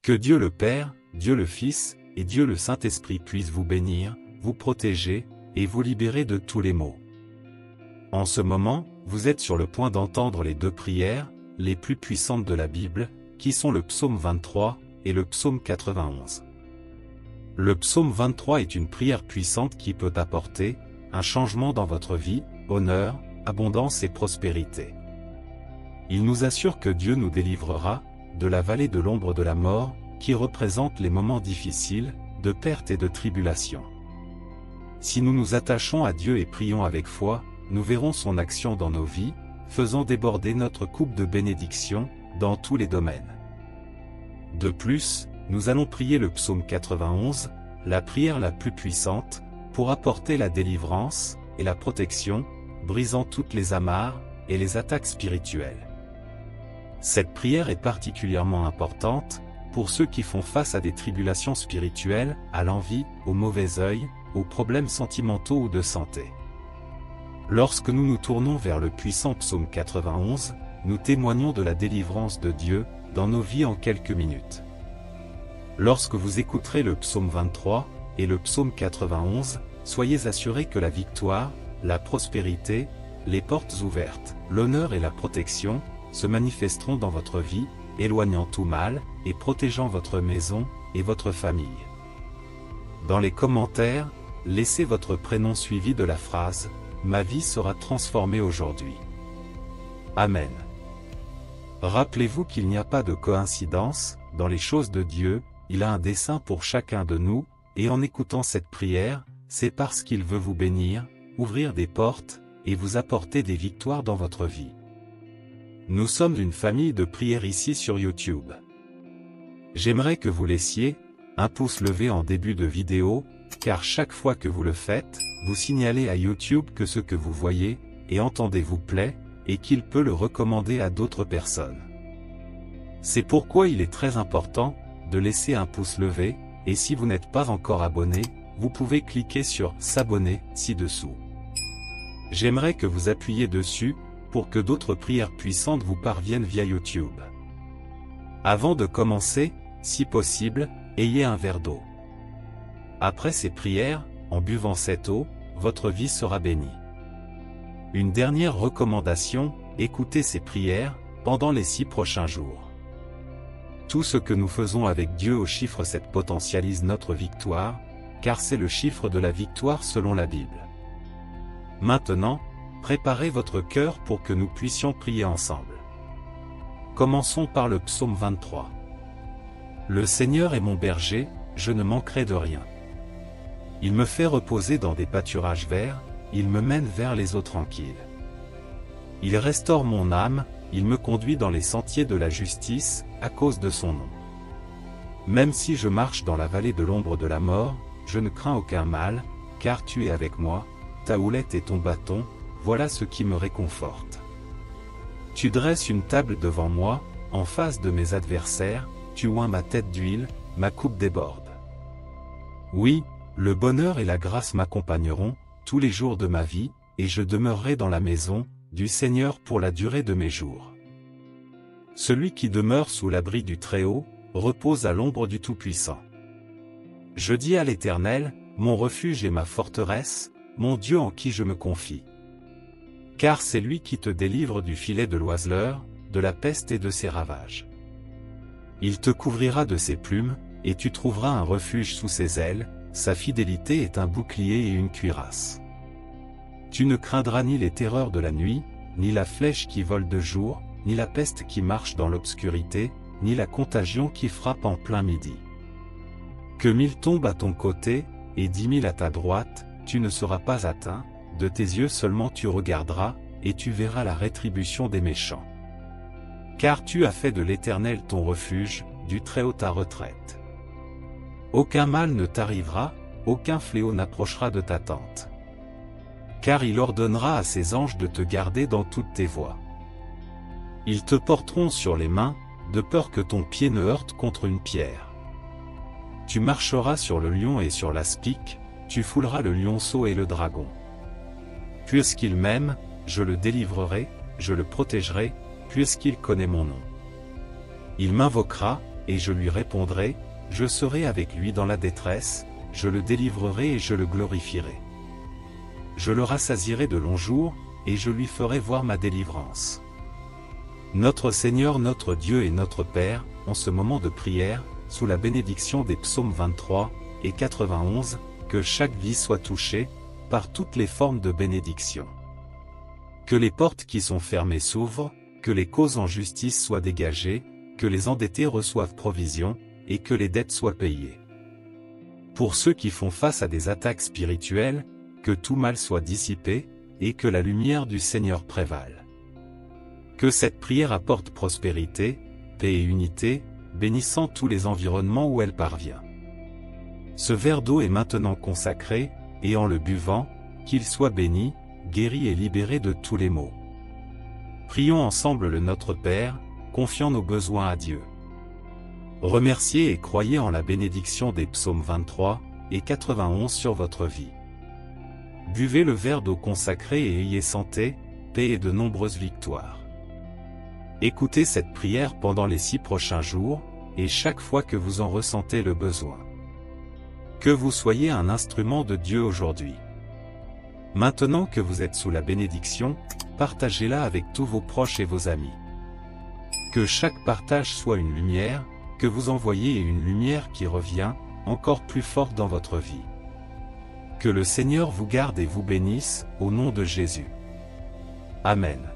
Que Dieu le Père, Dieu le Fils, et Dieu le Saint-Esprit puissent vous bénir, vous protéger, et vous libérer de tous les maux. En ce moment, vous êtes sur le point d'entendre les deux prières, les plus puissantes de la Bible, qui sont le psaume 23 et le psaume 91. Le psaume 23 est une prière puissante qui peut apporter un changement dans votre vie, honneur, abondance et prospérité. Il nous assure que Dieu nous délivrera de la vallée de l'ombre de la mort, qui représente les moments difficiles, de perte et de tribulation. Si nous nous attachons à Dieu et prions avec foi, nous verrons son action dans nos vies, faisant déborder notre coupe de bénédiction, dans tous les domaines. De plus, nous allons prier le psaume 91, la prière la plus puissante, pour apporter la délivrance et la protection, brisant toutes les amarres et les attaques spirituelles. Cette prière est particulièrement importante pour ceux qui font face à des tribulations spirituelles, à l'envie, au mauvais œil, aux problèmes sentimentaux ou de santé. Lorsque nous nous tournons vers le puissant psaume 91, nous témoignons de la délivrance de Dieu dans nos vies en quelques minutes. Lorsque vous écouterez le psaume 23 et le psaume 91, soyez assurés que la victoire, la prospérité, les portes ouvertes, l'honneur et la protection se manifesteront dans votre vie, éloignant tout mal et protégeant votre maison et votre famille. Dans les commentaires, laissez votre prénom suivi de la phrase « Ma vie sera transformée aujourd'hui ». Amen. Rappelez-vous qu'il n'y a pas de coïncidence dans les choses de Dieu, il a un dessein pour chacun de nous, et en écoutant cette prière, c'est parce qu'il veut vous bénir, ouvrir des portes, et vous apporter des victoires dans votre vie. Nous sommes une famille de prières ici sur YouTube. J'aimerais que vous laissiez un pouce levé en début de vidéo, car chaque fois que vous le faites, vous signalez à YouTube que ce que vous voyez et entendez vous plaît, et qu'il peut le recommander à d'autres personnes. C'est pourquoi il est très important de laisser un pouce levé, et si vous n'êtes pas encore abonné, vous pouvez cliquer sur « S'abonner » ci-dessous. J'aimerais que vous appuyiez dessus, pour que d'autres prières puissantes vous parviennent via YouTube. Avant de commencer, si possible, ayez un verre d'eau. Après ces prières, en buvant cette eau, votre vie sera bénie. Une dernière recommandation, écoutez ces prières pendant les 6 prochains jours. Tout ce que nous faisons avec Dieu au chiffre 7 potentialise notre victoire, car c'est le chiffre de la victoire selon la Bible. Maintenant, préparez votre cœur pour que nous puissions prier ensemble. Commençons par le psaume 23. Le Seigneur est mon berger, je ne manquerai de rien. Il me fait reposer dans des pâturages verts, il me mène vers les eaux tranquilles. Il restaure mon âme, il me conduit dans les sentiers de la justice, à cause de son nom. Même si je marche dans la vallée de l'ombre de la mort, je ne crains aucun mal, car tu es avec moi, ta houlette et ton bâton, voilà ce qui me réconforte. Tu dresses une table devant moi, en face de mes adversaires, tu oins ma tête d'huile, ma coupe déborde. Oui, le bonheur et la grâce m'accompagneront, tous les jours de ma vie, et je demeurerai dans la maison du Seigneur pour la durée de mes jours. Celui qui demeure sous l'abri du Très-Haut, repose à l'ombre du Tout-Puissant. Je dis à l'Éternel, mon refuge et ma forteresse, mon Dieu en qui je me confie. Car c'est lui qui te délivre du filet de l'oiseleur, de la peste et de ses ravages. Il te couvrira de ses plumes, et tu trouveras un refuge sous ses ailes, sa fidélité est un bouclier et une cuirasse. Tu ne craindras ni les terreurs de la nuit, ni la flèche qui vole de jour, ni la peste qui marche dans l'obscurité, ni la contagion qui frappe en plein midi. Que 1000 tombent à ton côté, et 10 000 à ta droite, tu ne seras pas atteint, de tes yeux seulement tu regarderas, et tu verras la rétribution des méchants. Car tu as fait de l'Éternel ton refuge, du Très-Haut ta retraite. Aucun mal ne t'arrivera, aucun fléau n'approchera de ta tente. Car il ordonnera à ses anges de te garder dans toutes tes voies. Ils te porteront sur les mains, de peur que ton pied ne heurte contre une pierre. Tu marcheras sur le lion et sur l'aspic, tu fouleras le lionceau et le dragon. Puisqu'il m'aime, je le délivrerai, je le protégerai, puisqu'il connaît mon nom. Il m'invoquera, et je lui répondrai, je serai avec lui dans la détresse, je le délivrerai et je le glorifierai. Je le rassasierai de longs jours, et je lui ferai voir ma délivrance. Notre Seigneur, notre Dieu et notre Père, en ce moment de prière, sous la bénédiction des psaumes 23 et 91, que chaque vie soit touchée, par toutes les formes de bénédiction. Que les portes qui sont fermées s'ouvrent, que les causes en justice soient dégagées, que les endettés reçoivent provision, et que les dettes soient payées. Pour ceux qui font face à des attaques spirituelles, que tout mal soit dissipé, et que la lumière du Seigneur prévale. Que cette prière apporte prospérité, paix et unité, bénissant tous les environnements où elle parvient. Ce verre d'eau est maintenant consacré, et en le buvant, qu'il soit béni, guéri et libéré de tous les maux. Prions ensemble le Notre Père, confiant nos besoins à Dieu. Remerciez et croyez en la bénédiction des psaumes 23 et 91 sur votre vie. Buvez le verre d'eau consacré et ayez santé, paix et de nombreuses victoires. Écoutez cette prière pendant les 6 prochains jours, et chaque fois que vous en ressentez le besoin. Que vous soyez un instrument de Dieu aujourd'hui. Maintenant que vous êtes sous la bénédiction, partagez-la avec tous vos proches et vos amis. Que chaque partage soit une lumière, que vous envoyez une lumière qui revient, encore plus forte dans votre vie. Que le Seigneur vous garde et vous bénisse, au nom de Jésus. Amen.